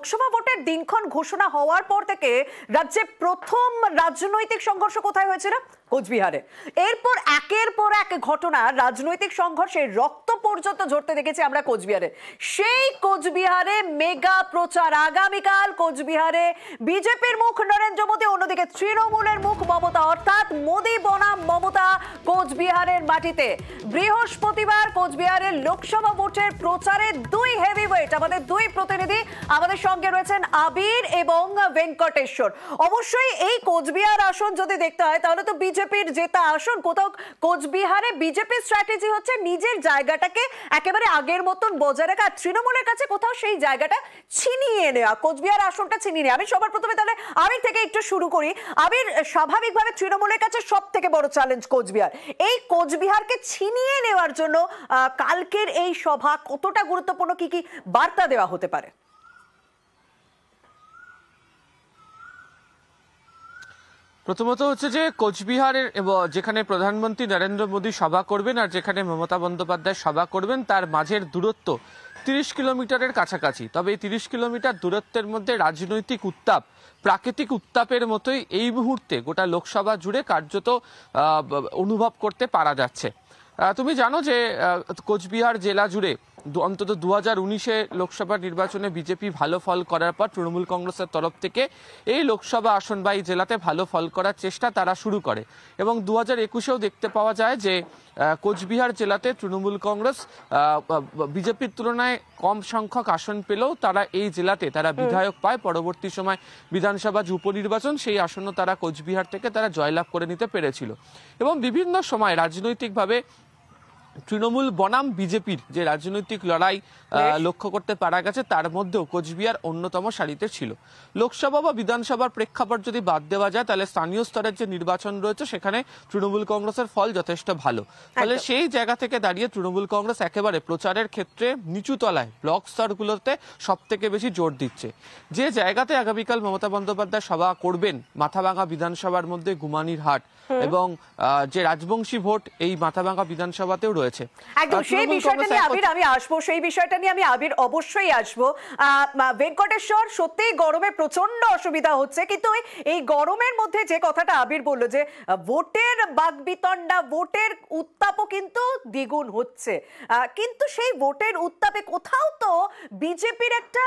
লোকসভা ভোটের দিনক্ষণ ঘোষণা হওয়ার পর থেকে রাজ্যে প্রথম রাজনৈতিক সংঘর্ষ কোথায় হয়েছিল? কোচবিহারে। এরপর একের পর এক ঘটনা, রাজনৈতিক সংঘর্ষে রক্ত পর্যন্ত ঝরতে দেখেছি আমরা কোচবিহারে। সেই কোচবিহারে মেগা প্রচার আগামীকাল। কোচবিহারে বিজেপির মুখ নরেন্দ্র মোদী, অন্যদিকে তৃণমূলের মুখ মমতা, অর্থাৎ মোদী বনাম মমতা কোচবিহারের মাটিতে। বৃহস্পতিবার কোচবিহারের লোকসভা ভোটের প্রচারে দুই হেভিওয়েট, আমাদের দুই প্রতিনিধি আমাদের সঙ্গে রয়েছেন, আবির এবং ভেঙ্কটেশ্বর। অবশ্যই এই কোচবিহার আসন যদি দেখতে হয় তাহলে তো বিজেপির জেতা আসন। কোথাও কোচবিহারে বিজেপির স্ট্র্যাটেজি হচ্ছে নিজের জায়গাটাকে একেবারে আগের মতন বজায় রাখা, তৃণমূলের কাছে কোথাও সেই জায়গাটা ছিনিয়ে নেওয়া, কোচবিহার আসনটা ছিনিয়ে নেওয়া। আমি সবার প্রথমে তাহলে আবির থেকে একটু শুরু করি। আবির, স্বাভাবিকভাবে তৃণমূলের কাছে সব থেকে বড় চ্যালেঞ্জ কোচবিহার। এই কোচবিহারকে ছিনিয়ে নেওয়ার জন্য কালকের এই সভা কতটা গুরুত্বপূর্ণ, কি কি বার্তা দেওয়া হতে পারে? প্রথমত হচ্ছে যে কোচবিহারের যেখানে প্রধানমন্ত্রী নরেন্দ্র মোদী সভা করবেন আর যেখানে মমতা বন্দ্যোপাধ্যায় সভা করবেন তার মাঝের দূরত্ব 30 কিলোমিটারের কাছাকাছি। তবে এই 30 কিলোমিটার দূরত্বের মধ্যে রাজনৈতিক উত্তাপ প্রাকৃতিক উত্তাপের মতোই এই মুহূর্তে গোটা লোকসভা জুড়ে কার্যত অনুভব করতে পারা যাচ্ছে। তুমি জানো যে কোচবিহার জেলা জুড়ে অন্তত 2019-এ লোকসভা নির্বাচনে বিজেপি ভালো ফল করার পর তৃণমূল কংগ্রেসের তরফ থেকে এই লোকসভা আসন বা এই জেলাতে ভালো ফল করার চেষ্টা তারা শুরু করে এবং 2021-এও দেখতে পাওয়া যায় যে কোচবিহার জেলাতে তৃণমূল কংগ্রেস বিজেপির তুলনায় কম সংখ্যক আসন পেলেও তারা এই জেলাতে তারা বিধায়ক পায়। পরবর্তী সময় বিধানসভা যে উপনির্বাচন, সেই আসন্ন তারা কোচবিহার থেকে তারা জয়লাভ করে নিতে পেরেছিল এবং বিভিন্ন সময় রাজনৈতিকভাবে তৃণমূল বনাম বিজেপির যে রাজনৈতিক লড়াই লক্ষ্য করতে পারা গেছে, তার মধ্যেও কোচবিহার অন্যতম সারিতে ছিল। লোকসভা বা বিধানসভার প্রেক্ষাপট যদি বাদ দেওয়া যায় তাহলে স্থানীয় স্তরের যে নির্বাচন রয়েছে সেখানে তৃণমূল কংগ্রেসের ফল যথেষ্ট ভালো। তাহলে সেই জায়গা থেকে দাঁড়িয়ে তৃণমূল কংগ্রেস একেবারে প্রচারের ক্ষেত্রে নিচু তলায় ব্লক স্তরগুলোতে সব থেকে বেশি জোর দিচ্ছে। যে জায়গাতে আগামীকাল মমতা বন্দ্যোপাধ্যায় সভা করবেন, মাথাভাঙা বিধানসভার মধ্যে গুমানির হাট এবং যে রাজবংশী ভোট এই মাথাভাঙা বিধানসভাতেও রয়েছে। একদম সেই বিষয়টা নিয়ে আবির আমি আসবো, সেই বিষয়টা নিয়ে আমি আবির অবশ্যই আসবো। ভেঙ্কটেশ্বর, সত্যিই গরমে প্রচন্ড অসুবিধা হচ্ছে, কিন্তু এই গরমের মধ্যে যে কথাটা আবির বললো যে ভোটের বাকবিতণ্ডা, ভোটের উত্তাপও কিন্তু দ্বিগুণ হচ্ছে, কিন্তু সেই ভোটের উত্তাপে কোথাও তো বিজেপির একটা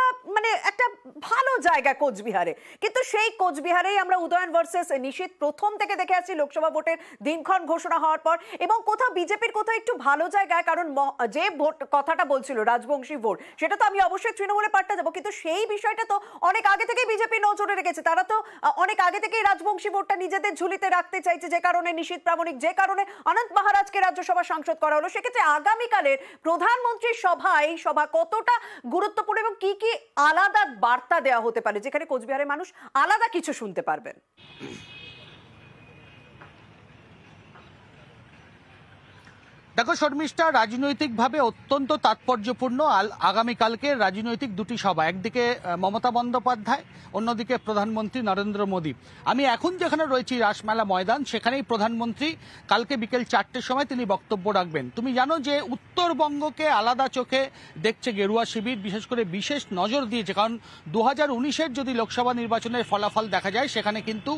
একটা ভালো জায়গা কোচবিহারে, কিন্তু সেই কোচবিহারেই আমরা উদয়ন ভার্সেস নিশীথ প্রথম থেকে দেখে আছি লোকসভা ভোটের দিনক্ষণ ঘোষণা হওয়ার পর, এবং কোথাও বিজেপির কোথাও একটু ভালো জায়গায়, কারণ যে ভোট কথাটা বলছিল রাজবংশী ভোট, সেটা তো আমি অবশ্যই তৃণমূলে পাল্টা যাবো, কিন্তু সেই বিষয়টা তো অনেক আগে থেকেই বিজেপি নজরে রেখেছে। তারা তো অনেক আগে থেকেই রাজবংশী ভোটটা নিজেদের ঝুলিতে রাখতে চাইছে, যে কারণে নিশীথ প্রামাণিক, যে কারণে অনন্ত মহারাজকে রাজ্যসভা সাংসদ করা হলো। সেক্ষেত্রে আগামীকালের প্রধানমন্ত্রীর সভা, এই সভা কতটা গুরুত্বপূর্ণ এবং কি কি আলাদা বার্তা দেওয়া হতে পারে, যেখানে কোচবিহারের মানুষ আলাদা কিছু শুনতে পারবেন? দেখো শর্মিষ্ঠা, রাজনৈতিকভাবে অত্যন্ত তাৎপর্যপূর্ণ আগামীকালকে রাজনৈতিক দুটি সভা, একদিকে মমতা বন্দ্যোপাধ্যায়, অন্যদিকে প্রধানমন্ত্রী নরেন্দ্র মোদী। আমি এখন যেখানে রয়েছি রাসমেলা ময়দান, সেখানেই প্রধানমন্ত্রী কালকে বিকেল 4টের সময় তিনি বক্তব্য রাখবেন। তুমি জানো যে উত্তরবঙ্গকে আলাদা চোখে দেখছে গেরুয়া শিবির, বিশেষ করে বিশেষ নজর দিয়েছে, কারণ 2019-এর যদি লোকসভা নির্বাচনের ফলাফল দেখা যায় সেখানে কিন্তু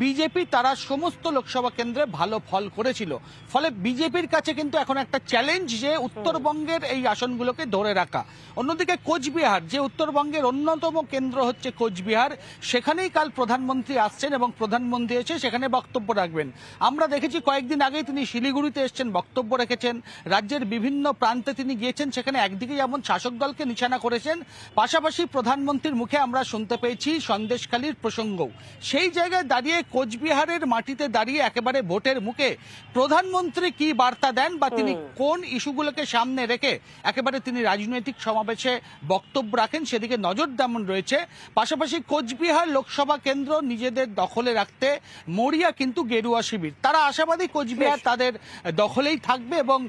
বিজেপি তারা সমস্ত লোকসভা কেন্দ্রে ভালো ফল করেছিল। ফলে বিজেপির কাছে কিন্তু এখন একটা চ্যালেঞ্জ যে উত্তরবঙ্গের এই আসনগুলোকে ধরে রাখা। অন্যদিকে কোচবিহার, যে উত্তরবঙ্গের অন্যতম কেন্দ্র হচ্ছে কোচবিহার, সেখানেই কাল প্রধানমন্ত্রী আসছেন এবং প্রধানমন্ত্রী এসে সেখানে বক্তব্য রাখবেন। আমরা দেখেছি কয়েকদিন আগেই তিনি শিলিগুড়িতে এসেছেন, বক্তব্য রেখেছেন, রাজ্যের বিভিন্ন প্রান্তে তিনি গিয়েছেন, সেখানে একদিকে যেমন শাসক দলকে নিশানা করেছেন, পাশাপাশি প্রধানমন্ত্রীর মুখে আমরা শুনতে পেয়েছি সন্দেশখালীর প্রসঙ্গও। সেই জায়গায় দাঁড়িয়ে কোচবিহারের মাটিতে দাঁড়িয়ে একেবারে ভোটের মুখে প্রধানমন্ত্রী কি বার্তা দেন বা তিনি কোন ইস্যুগুলোকে সামনে রেখে একেবারে তিনি রাজনৈতিক সমাবেশে বক্তব্য রাখেন সেদিকে নজর তেমন রয়েছে। পাশাপাশি কোচবিহার লোকসভা কেন্দ্র নিজেদের দখলে রাখতে মরিয়া কিন্তু গেরুয়া শিবির, তারা আশাবাদী কোচবিহার তাদের দখলেই থাকবে এবং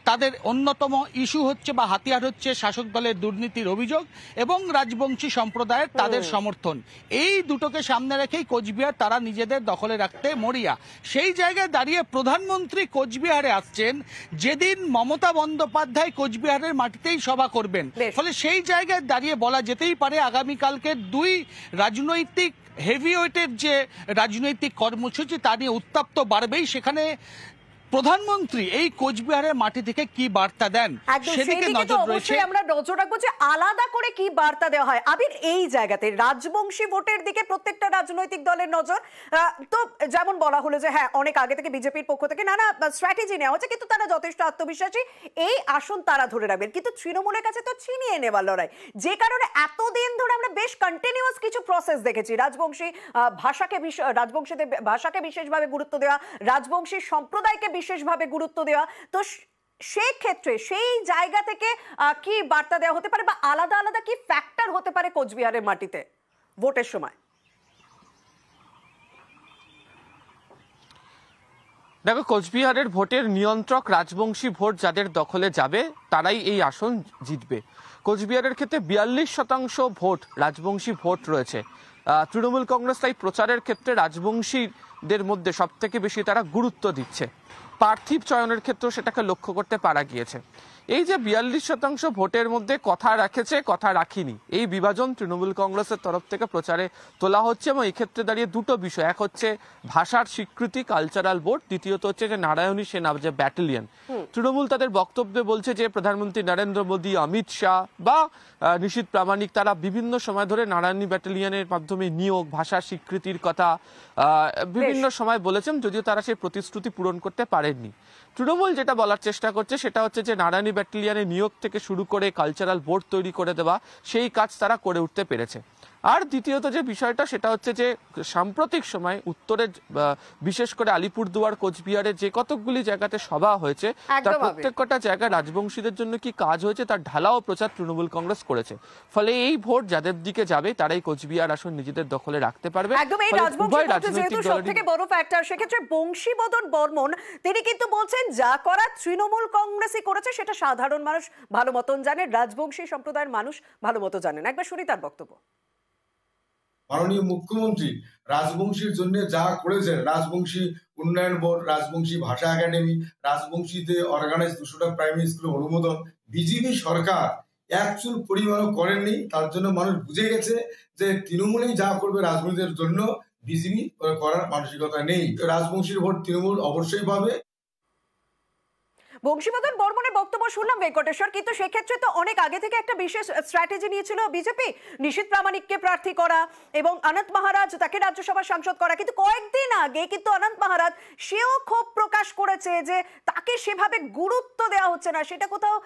তাদের অন্যতম ইস্যু হচ্ছে বা হাতিয়ার হচ্ছে শাসক দলের দুর্নীতির অভিযোগ এবং রাজবংশী সম্প্রদায়ের তাদের সমর্থন। এই দুটোকে সামনে রেখেই কোচবিহার তারা নিজেদের দখলে রাখতে মরিয়া। সেই জায়গায় দাঁড়িয়ে প্রধানমন্ত্রী কোচবিহারে আসছেন, যেদিন মমতা বন্দ্যোপাধ্যায় কোচবিহারের মাটিতেই সভা করবেন। ফলে সেই জায়গায় দাঁড়িয়ে বলা যেতেই পারে আগামীকালকে দুই রাজনৈতিক হেভিওয়েটের যে রাজনৈতিক কর্মসূচি তা নিয়ে উত্তপ্ত বাড়বেই। সেখানে প্রধানমন্ত্রী এই কোচবিহারের মাটি থেকে কি বার্তা দেন সেদিকে নজর রয়েছে। আমরা নজর রাখবো যে আলাদা করে কি বার্তা দেওয়া হয়। আবির, এই জায়গাতে রাজবংশী ভোটের দিকে প্রত্যেকটা রাজনৈতিক দলের নজর। তো যেমন বলা হলো যে হ্যাঁ, অনেক আগে থেকে বিজেপির পক্ষ থেকে নানা স্ট্র্যাটেজি নেওয়া হচ্ছে, কিন্তু তারা যথেষ্ট আত্মবিশ্বাসী এই আসন তারা ধরে রাখবেন। কিন্তু তৃণমূলের কাছে তো ছিনিয়ে নেওয়ার লড়াই, যে কারণে এতদিন ধরে আমরা বেশ কন্টিনিউয়াস কিছু প্রসেস দেখেছি। রাজবংশী রাজবংশীদের ভাষাকে বিশেষভাবে গুরুত্ব দেওয়া, রাজবংশী সম্প্রদায়কে বিশেষভাবে গুরুত্ব দেওয়া। তো সেই ক্ষেত্রে সেই জায়গা থেকে কি বার্তা দেওয়া হতে পারে বা আলাদা আলাদা কি ফ্যাক্টর হতে পারে কোচবিহারের মাটিতে ভোটের সময়? দেখো, কোচবিহারের ভোটের নিয়ন্ত্রক রাজবংশী ভোট যাদের দখলে যাবে তারাই এই আসন জিতবে। কোচবিহারের ক্ষেত্রে 42% ভোট রাজবংশী ভোট রয়েছে। তৃণমূল কংগ্রেস তাই প্রচারের ক্ষেত্রে রাজবংশীদের মধ্যে সব থেকে বেশি তারা গুরুত্ব দিচ্ছে। পার্থিব চয়নের ক্ষেত্রেও সেটাকে লক্ষ্য করতে পারা গিয়েছে। এই যে 42% ভোটের মধ্যে কথা রাখেছে, কথা রাখিনি, এই বিভাজন তৃণমূল কংগ্রেসের তরফ থেকে প্রচারে তোলা হচ্ছে। এবং এই ক্ষেত্রে দাঁড়িয়ে দুটো বিষয়, এক হচ্ছে ভাষার স্বীকৃতি, কালচারাল বোর্ড, দ্বিতীয়ত হচ্ছে যে নারায়ণী সেনা যে ব্যাটালিয়ন। তৃণমূল তাদের বক্তব্যে বলছে যে প্রধানমন্ত্রী নরেন্দ্র মোদী, অমিত শাহ বা নিশীথ প্রামাণিক তারা বিভিন্ন সময় ধরে নারায়ণী ব্যাটালিয়নের মাধ্যমে নিয়োগ, ভাষার স্বীকৃতির কথা বিভিন্ন সময় বলেছেন, যদিও তারা সেই প্রতিশ্রুতি পূরণ করতে পারেননি। তৃণমূল যেটা বলার চেষ্টা করছে সেটা হচ্ছে যে নারায়ণী ব্যাটালিয়নে নিয়োগ থেকে শুরু করে কালচারাল বোর্ড তৈরি করে দেওয়া, সেই কাজ তারা করে উঠতে পেরেছে। আর দ্বিতীয়ত যে বিষয়টা সেটা হচ্ছে যে সাম্প্রতিক সময় উত্তরের বিশেষ করে আলিপুরদুয়ার, কোচবিহারের যে কতকগুলি জায়গাতে সভা হয়েছে তার প্রত্যেকটা জায়গায় রাজবংশীদের জন্য কি কাজ হয়েছে তার ঢালাও প্রচার তৃণমূল কংগ্রেস করেছে। ফলে এই ভোট যাদের দিকে যাবে তারাই কোচবিহার আসন নিজেদের দখলে রাখতে পারবে। একদম, এই রাজবংশী সবথেকে বড় ফ্যাক্টর। সেক্ষেত্রে বংশীবদন বর্মন তিনি কিন্তু বলছেন যা করা তৃণমূল কংগ্রেসই করেছে সেটা সাধারণ মানুষ ভালো মতন জানে, রাজবংশী সম্প্রদায়ের মানুষ ভালো মতো জানেন। একবার শুনি তার বক্তব্য। মাননীয় মুখ্যমন্ত্রী রাজবংশীর জন্য যা করেছেন, রাজবংশী উন্নয়ন বোর্ড, রাজবংশী ভাষা একাডেমি, রাজবংশীতে অর্গানাইজ 200টা প্রাইমারি স্কুলের অনুমোদন, বিজেপি সরকার একচুল পরিমাণও করেননি। তার জন্য মানুষ বুঝে গেছে যে তৃণমূলেই যা করবে রাজবংশীদের জন্য, বিজেপি করার মানসিকতা নেই। রাজবংশীর ভোট তৃণমূল অবশ্যই পাবে। বংশীবদন বর্মনের বক্তব্য শুনলাম ভেঙ্কটেশ্বর, কিন্তু সেক্ষেত্রে তো অনেক আগে থেকে একটা বিশেষ স্ট্র্যাটেজি নিয়েছিল বিজেপি, নিশীথ প্রামাণিককে প্রার্থী করা এবং অনন্ত মহারাজ তাকে রাজ্যসভার সাংসদ করা। কিন্তু কয়েকদিন আগে কিন্তু অনন্ত মহারাজ সেও ক্ষোভ প্রকাশ করেছে যে তাকে সেভাবে গুরুত্ব দেওয়া হচ্ছে না। সেটা কোথাও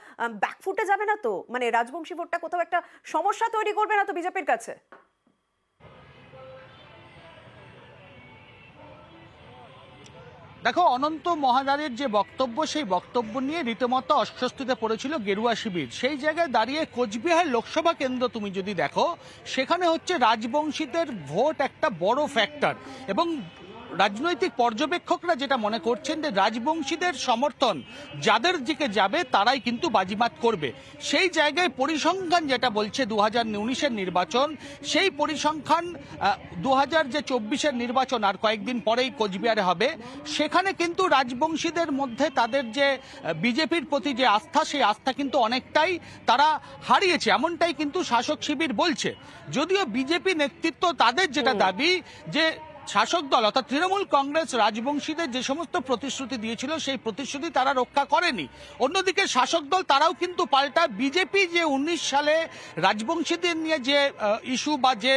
ব্যাকফুটে যাবে না তো? মানে রাজবংশী ভোটটা কোথাও একটা সমস্যা তৈরি করবে না তো বিজেপির কাছে? দেখো, অনন্ত মহারাজের যে বক্তব্য সেই বক্তব্য নিয়ে রীতিমতো অস্বস্তিতে পড়েছিল গেরুয়া শিবির। সেই জায়গায় দাঁড়িয়ে কোচবিহার লোকসভা কেন্দ্র তুমি যদি দেখো, সেখানে হচ্ছে রাজবংশীদের ভোট একটা বড় ফ্যাক্টর। এবং রাজনৈতিক পর্যবেক্ষকরা যেটা মনে করছেন যে রাজবংশীদের সমর্থন যাদের দিকে যাবে তারাই কিন্তু বাজিমাত করবে। সেই জায়গায় পরিসংখ্যান যেটা বলছে 2019-এর নির্বাচন, সেই পরিসংখ্যান 2024-এর নির্বাচন আর কয়েকদিন পরেই কোচবিহারে হবে, সেখানে কিন্তু রাজবংশীদের মধ্যে তাদের যে বিজেপির প্রতি যে আস্থা, সেই আস্থা কিন্তু অনেকটাই তারা হারিয়েছে, এমনটাই কিন্তু শাসক শিবির বলছে। যদিও বিজেপি নেতৃত্ব তাদের যেটা দাবি যে শাসক দল অর্থাৎ তৃণমূল কংগ্রেস রাজবংশীদের যে সমস্ত প্রতিশ্রুতি দিয়েছিল সেই প্রতিশ্রুতি তারা রক্ষা করেনি। অন্যদিকে শাসক দল তারাও কিন্তু পাল্টা বিজেপি যে 19 সালে রাজবংশীদের নিয়ে যে ইস্যু বা যে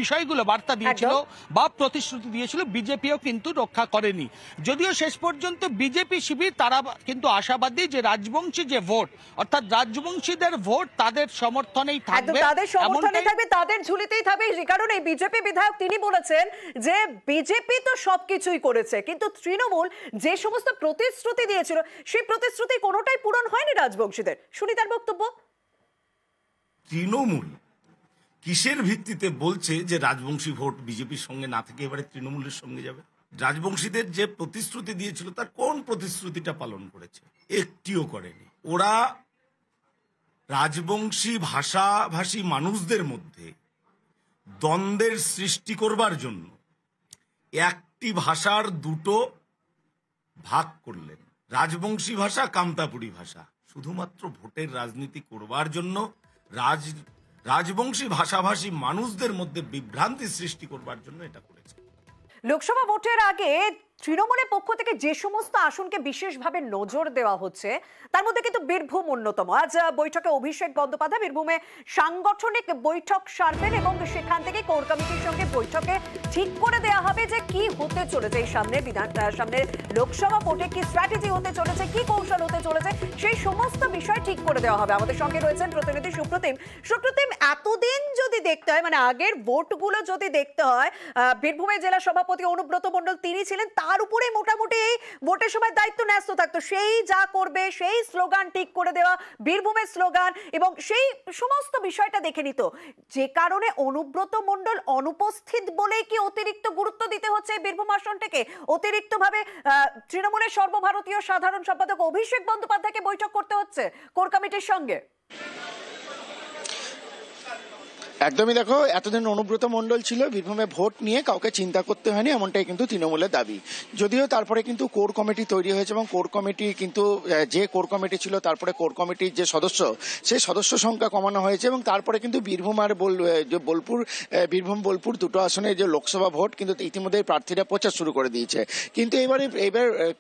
বিষয়গুলো বার্তা দিয়েছিল বা প্রতিশ্রুতি দিয়েছিল, বিজেপিও কিন্তু রক্ষা করেনি। যদিও শেষ পর্যন্ত বিজেপি শিবির তারা কিন্তু আশাবাদী যে রাজবংশী যে ভোট অর্থাৎ রাজবংশীদের ভোট তাদের সমর্থনেই থাকবে, তাদের সমর্থনে থাকবে, তাদের ঝুলিতেই থাকবে। যে কারণে বিজেপি বিধায়ক তিনি বলেছেন যে বিজেপি তো সবকিছুই করেছে, কিন্তু তৃণমূল যে সমস্ত প্রতিশ্রুতি দিয়েছিল সেই প্রতিশ্রুতি কোনোটাই পূরণ হয়নি রাজবংশীদের। শুনি তার বক্তব্য। তৃণমূল কিসের ভিত্তিতে বলছে যে রাজবংশী ভোট বিজেপির সঙ্গে না থেকে এবারে তৃণমূলের সঙ্গে যাবে? রাজবংশীদের যে প্রতিশ্রুতি দিয়েছিল তার কোন প্রতিশ্রুতিটা পালন করেছে? একটিও করেনি। ওরা রাজবংশী ভাষাভাষী মানুষদের মধ্যে দ্বন্দ্বের সৃষ্টি করবার জন্য একটি ভাষার দুটো ভাগ করলেন। রাজবংশী ভাষা কামতাপুরী ভাষা শুধুমাত্র ভোটের রাজনীতি করবার জন্য রাজবংশী ভাষাভাষী মানুষদের মধ্যে বিভ্রান্তি সৃষ্টি করবার জন্য এটা করেছে। লোকসভা ভোটের আগে তৃণমূলের পক্ষ থেকে যে সমস্ত আসনকে বিশেষভাবে নজর দেওয়া হচ্ছে তার মধ্যে কিন্তু বীরভূম অন্যতম। আজ বৈঠকে অভিষেক বন্দ্যোপাধ্যায় বীরভূমে সাংগঠনিক বৈঠক সারবেন এবং সেখান থেকে কোর কমিটির সঙ্গে বৈঠকে ঠিক করে দেওয়া হবে যে কি হতে চলেছে এই সামনের লোকসভা ভোটে, কি স্ট্র্যাটেজি হতে চলেছে, কি কৌশল হতে চলেছে, সেই সমস্ত বিষয় ঠিক করে দেওয়া হবে। আমাদের সঙ্গে রয়েছেন প্রতিনিধি সুপ্রতিম। সুপ্রতিম, এতদিন যদি দেখতে হয়, মানে আগের ভোটগুলো যদি দেখতে হয়, বীরভূমের জেলা সভাপতি অনুব্রত মণ্ডল তিনি ছিলেন, তার উপরে মোটামুটি এই ভোটের সময় দায়িত্ব ন্যস্ত থাকতো, সেই যা করবে সেই স্লোগান ঠিক করে দেওয়া, বীরভূমের স্লোগান এবং সেই সমস্ত বিষয়টা দেখে নিত। যে কারণে অনুব্রত মণ্ডল অনুপস্থিত বলেই কি অতিরিক্ত গুরুত্ব দিতে হচ্ছে এই বীরভূম আসনটাকে? অতিরিক্ত ভাবে তৃণমূলের সর্বভারতীয় সাধারণ সম্পাদক অভিষেক বন্দ্যোপাধ্যায়কে বৈঠক করতে হচ্ছে কোর কমিটির সঙ্গে। একদমই, দেখো এতদিন অনুব্রত মণ্ডল ছিল, বীরভূমে ভোট নিয়ে কাউকে চিন্তা করতে হয়নি, এমনটাই কিন্তু তৃণমূলের দাবি। যদিও তারপরে কিন্তু কোর কমিটি তৈরি হয়েছে এবং কোর কমিটি কিন্তু যে কোর কমিটি ছিল তারপরে কোর কমিটির যে সদস্য সেই সদস্য সংখ্যা কমানো হয়েছে এবং তারপরে কিন্তু বীরভূম আর বীরভূম বোলপুর দুটো আসনে যে লোকসভা ভোট কিন্তু ইতিমধ্যে প্রার্থীরা প্রচার শুরু করে দিয়েছে। কিন্তু এবার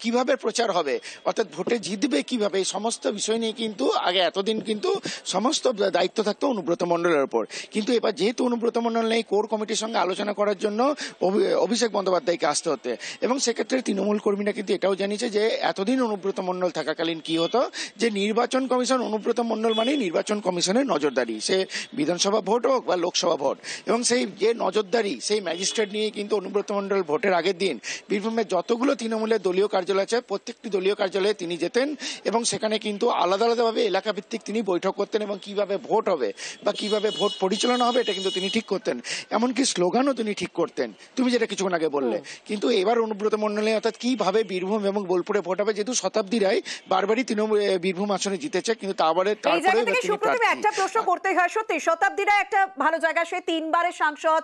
কিভাবে প্রচার হবে, অর্থাৎ ভোটে জিতবে কিভাবে, এই সমস্ত বিষয় নিয়ে কিন্তু আগে এতদিন কিন্তু সমস্ত দায়িত্ব থাকতো অনুব্রত মণ্ডলের উপর। কিন্তু এবার যেহেতু অনুব্রত মণ্ডল নেই, কোর কমিটির সঙ্গে আলোচনা করার জন্য অভিষেক বন্দ্যোপাধ্যায়কে আসতে হতে এবং সেক্ষেত্রে তৃণমূল কর্মীরা কিন্তু এটাও জানিয়েছে যে এতদিন অনুব্রত মণ্ডল থাকাকালীন কি হতো, যে নির্বাচন কমিশন, অনুব্রত মণ্ডল মানে নির্বাচন কমিশনের নজরদারি, সে বিধানসভা ভোট হোক বা লোকসভা ভোট, এবং সেই যে নজরদারি সেই ম্যাজিস্ট্রেট নিয়ে কিন্তু অনুব্রত মণ্ডল ভোটের আগের দিন বীরভূমের যতগুলো তৃণমূলের দলীয় কার্যালয় আছে প্রত্যেকটি দলীয় কার্যালয়ে তিনি যেতেন এবং সেখানে কিন্তু আলাদা আলাদাভাবে এলাকা ভিত্তিক তিনি বৈঠক করতেন এবং কিভাবে ভোট হবে বা কিভাবে ভোট পরিচালনা হবে এটা কিন্তু তিনি ঠিক করতেন, এমনকি স্লোগানও তিনি ঠিক করতেন, তুমি যেটা কিছুক্ষণ আগে বললে। কিন্তু এবার অনুব্রত মণ্ডলে অর্থাৎ কিভাবে বীরভূম এবং বোলপুরে ভোট হবে, যেহেতু শতাব্দী রায় বারবারই তৃণমূল বীরভূম আসনে জিতেছে, কিন্তু তারপরে একটা প্রশ্ন করতে হয়, সত্যি শতাব্দী রায় একটা ভালো জায়গা, সে 3 বারের সাংসদ,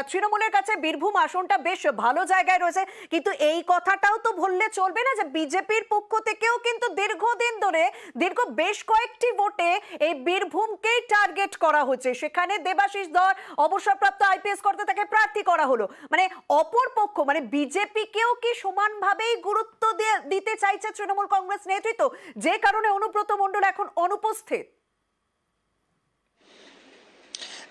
তৃণমূলের কাছে বীরভূম আসনটা বেশ ভালো জায়গায় রয়েছে, কিন্তু এই কথাটাও তো বললে চলবে না যে বিজেপির পক্ষ থেকেও কিন্তু দীর্ঘদিন ধরে বেশ কয়েকটি ভোটে এই বীরভূমকেই টার্গেট করা হচ্ছে, সেখানে দেবাশিস ধর অবসরপ্রাপ্ত আইপিএস কর্তা তাকে প্রার্থী করা হলো, মানে অপর পক্ষ মানে বিজেপিকেও কি সমানভাবেই গুরুত্ব দিতে চাইছে তৃণমূল কংগ্রেস নেতৃত্ব, যে কারণে অনুব্রত মণ্ডল এখন অনুপস্থিত?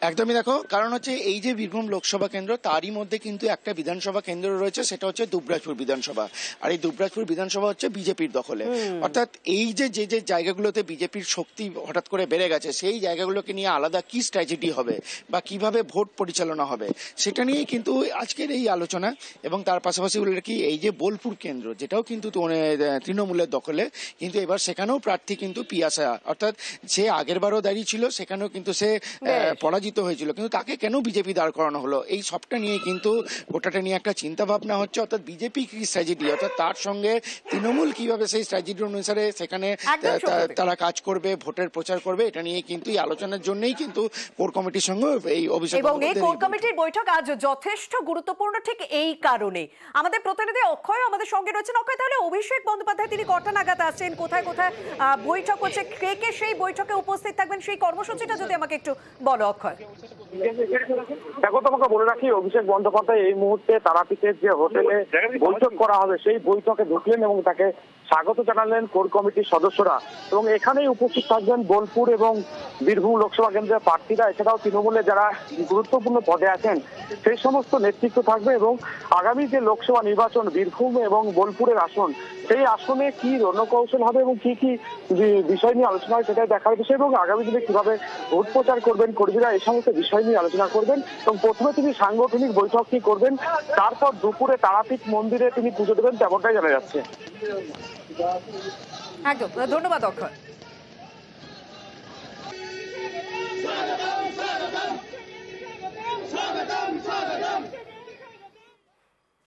একদমই, দেখো কারণ হচ্ছে এই যে বীরভূম লোকসভা কেন্দ্র তারই মধ্যে কিন্তু একটা বিধানসভা কেন্দ্র রয়েছে, সেটা হচ্ছে দুবরাজপুর বিধানসভা, আর এই দুবরাজপুর বিধানসভা হচ্ছে বিজেপির দখলে। অর্থাৎ এই যে যে জায়গাগুলোতে বিজেপির শক্তি হঠাৎ করে বেড়ে গেছে সেই জায়গাগুলোকে নিয়ে আলাদা কি স্ট্র্যাটেজি হবে বা কিভাবে ভোট পরিচালনা হবে সেটা নিয়েই কিন্তু আজকের এই আলোচনা। এবং তার পাশাপাশি বলে কি এই যে বোলপুর কেন্দ্র যেটাও কিন্তু তৃণমূলের দখলে, কিন্তু এবার সেখানেও প্রার্থী কিন্তু পিয়াসা, অর্থাৎ সে আগের বারও দাঁড়িয়ে ছিল, সেখানেও কিন্তু সে পরাজিত হয়েছিল, কিন্তু তাকে কেন বিজেপি দাঁড় করানো হলো, এই সবটা নিয়ে কিন্তু গোটাটা নিয়ে একটা চিন্তা ভাবনা হচ্ছে। অর্থাৎ বিজেপি কি স্ট্র্যাটেজি, অর্থাৎ তার সঙ্গে তৃণমূল কিভাবে সেই স্ট্র্যাটেজি অনুসারে সেখানে তারা কাজ করবে, ভোটের প্রচার করবে, এটা নিয়ে কিন্তু এই আলোচনার জন্যই কিন্তু কোর কমিটির সঙ্গে এই অভিষেক এবং এই কোর কমিটির বৈঠক আজ যথেষ্ট গুরুত্বপূর্ণ ঠিক এই কারণে। আমাদের প্রতিনিধি অক্ষয় আমাদের সঙ্গে রয়েছেন। অক্ষয়, তাহলে অভিষেক বন্দ্যোপাধ্যায় তিনি কটা নাগাদ আসছেন, কোথায় কোথায় বৈঠক হচ্ছে, কে কে সেই বৈঠকে উপস্থিত থাকবেন, সেই কর্মসূচিটা যদি আমাকে একটু বলো অক্ষয়। দেখো, তোমাকে বলে রাখি, অভিষেক বন্দ্যোপাধ্যায় এই মুহূর্তে তারাপীঠের যে হোটেলে বৈঠক করা হবে সেই বৈঠকে ঢুকলেন এবং তাকে স্বাগত জানালেন কোর কমিটির সদস্যরা, এবং এখানেই উপস্থিত থাকবেন বোলপুর এবং বীরভূম লোকসভা কেন্দ্রের প্রার্থীরা, এছাড়াও তৃণমূলে যারা গুরুত্বপূর্ণ পদে আছেন সেই সমস্ত নেতৃত্ব থাকবে। এবং আগামী যে লোকসভা নির্বাচন বীরভূম এবং বোলপুরের আসন, সেই আসনে কি রণকৌশল হবে এবং কি কি বিষয় নিয়ে আলোচনা হয় সেটাই দেখার বিষয়, এবং আগামী দিনে কিভাবে ভোট প্রচার করবেন কর্মীরা এই সমস্ত বিষয় নিয়ে আলোচনা করবেন। এবং প্রথমে তিনি সাংগঠনিক বৈঠকটি করবেন, তারপর দুপুরে তারাপীঠ মন্দিরে তিনি পুজো দেবেন, তেমনটাই জানা যাচ্ছে। একদম, ধন্যবাদ অক্ষয়।